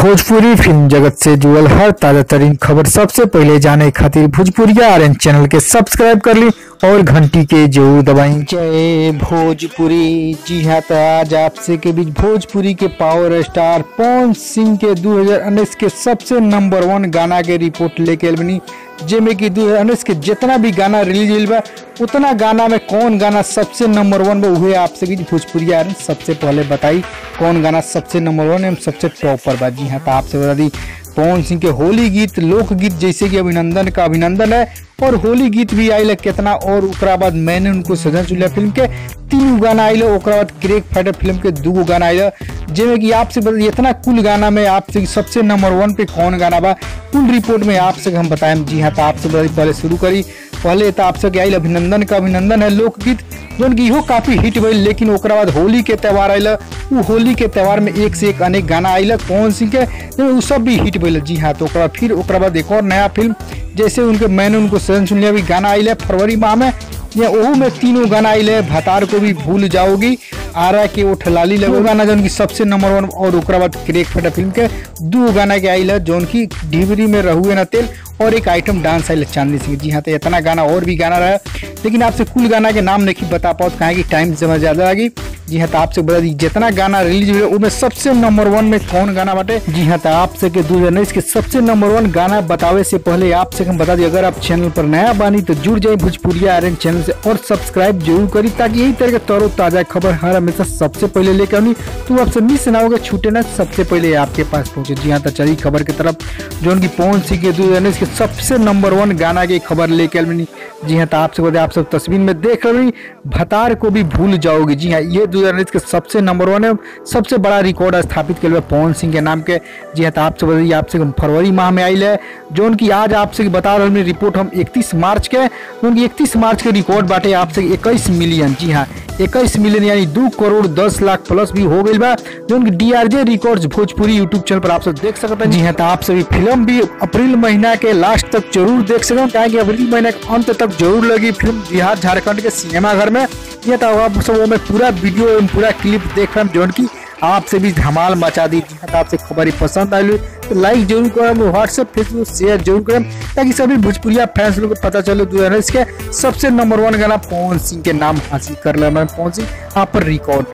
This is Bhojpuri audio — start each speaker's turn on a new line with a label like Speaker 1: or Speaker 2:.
Speaker 1: भोजपुरी फिल्म जगत से जुड़ल हर ताजा तरीन खबर सबसे पहले जाने खातिर भोजपुरिया आर्यन चैनल के सब्सक्राइब कर ली और घंटी के जरूर दबाई। जय भोजपुरी। जी हाँ, तो आज आपसे के बीच भोजपुरी के पावर स्टार पवन सिंह के 2019 के सबसे नंबर 1 गाना के रिपोर्ट लेके आइल बनी, जेमे कि 2019 के जितना भी गाना रिलीज हुई बा उतना गाना में कौन गाना सबसे नंबर 1 बा उहे आपसे की भोजपुरी आर्यन सबसे पहले बताई कौन गाना सबसे नंबर 1 एवं सबसे टॉप पर बा। जी हाँ, तो आपसे बता दी पवन सिंह के होली गीत, लोकगीत जैसे कि अभिनंदन का अभिनंदन है और होली गीत भी आइल कितना, और ओकरा बाद मैंने उनको सजन चुलिया फिल्म के 3 गाना आइल, ओकरा बाद क्रेक फाइटर फिल्म के 2 गाना आइल, जेमे कि आपसे बता इतना कुल गाना में आपसे सबसे नंबर 1 पे कौन गाना बा कुल रिपोर्ट में आपसे हम बताएं। जी हाँ, तो आपसे पहले शुरू करी। पहले तो आपसे आइल अभिनंदन का अभिनंदन है लोकगीत, जोन की इहो काफी हिट भइल, लेकिन ओकरा बाद होली के त्यौहार आइल, वो होली के त्यौहार में एक से एक अनेक गाना आइल पवन सिंह के, वो सब भी हिट भइल। जी हाँ, तो ओकरा बाद एक और नया फिल्म जैसे उनके मैंने उनको सजन सुन लिया भी गाना आइल है फरवरी माह में, या ओहू में 3 गाना आइल है, भतार को भी भूल जाओगी, आरा के वो ठलाली लगो गाना जो उनकी सबसे नंबर 1, और ओकरा बाद क्रेक फाइटर फिल्म के 2 गाना के आइल है जो उनकी ढिबरी में रहुए न तेल, और एक आइटम डांस आइल चांदनी सिंह। जी हाँ, तो इतना गाना और भी गाना रहा, लेकिन आपसे कुल गाना के नाम नहीं बता पाओ कहें कि टाइम समय ज्यादा लगी। जी हाँ, तो आपसे बता दी जितना गाना रिलीज हुए उनमें सबसे नंबर 1 में कौन गाना बाटे। जी हाँ, तो आपसे के 2019 के सबसे नंबर 1 गाना बतावे से पहले आपसे हम बता दी अगर आप चैनल पर नया बानी तो जुड़ जाए भोजपुरिया आर्यन चैनल से और सब्सक्राइब जरूर करी, ताकि यही तरह के तरो ताजा खबर हर हमेशा सबसे पहले लेकर आनी, तो आपसे मिस ना होगा, छूटे ना, सबसे पहले आपके पास पहुंचे। जी हाँ, तो चलिए खबर की तरफ, जो उनकी पवन सिंह के 2019 के सबसे नंबर 1 गाना की खबर लेके आनी। जी हाँ, तो आपसे बता आप सब तस्वीर में देख रही भतार को भी भूल जाओगे। जी हाँ, ये 2019 के सबसे नंबर 1 है, सबसे बड़ा रिकॉर्ड स्थापित किया पवन सिंह के नाम के। जी हाँ, तो आपसे बताइए आपसे फरवरी माह में आइल है, जो उनकी आज आपसे बता रहे रिपोर्ट हम 31 मार्च के, उनकी 31 मार्च के रिकॉर्ड बाटे आपसे 21 मिलियन। जी हाँ, 21 मिलियन यानी 2 करोड़ 10 लाख प्लस भी हो गई बा, जो उनकी DRJ records Bhojpuri YouTube channel पर आप सब देख सकते हैं। जी हाँ, तो आप सभी फिल्म भी अप्रैल महीना के लास्ट तक जरूर देख सकते हैं, कि अप्रैल महीना के अंत तक जरूर लगी फिल्म बिहार झारखंड के सिनेमा घर में। ये तो आप सब में पूरा वीडियो एवं पूरा क्लिप देख रहे हैं, जो की आपसे भी धमाल मचा दी। जी हाँ, तो आपसे खबर ही पसंद आई तो लाइक जरूर करें, व्हाट्सएप फेसबुक शेयर जरूर करें, ताकि सभी भोजपुरिया फैंस लोग को पता चले 2019 के सबसे नंबर 1 गाना पवन सिंह के नाम हासिल कर ले। पवन सिंह आप पर रिकॉर्ड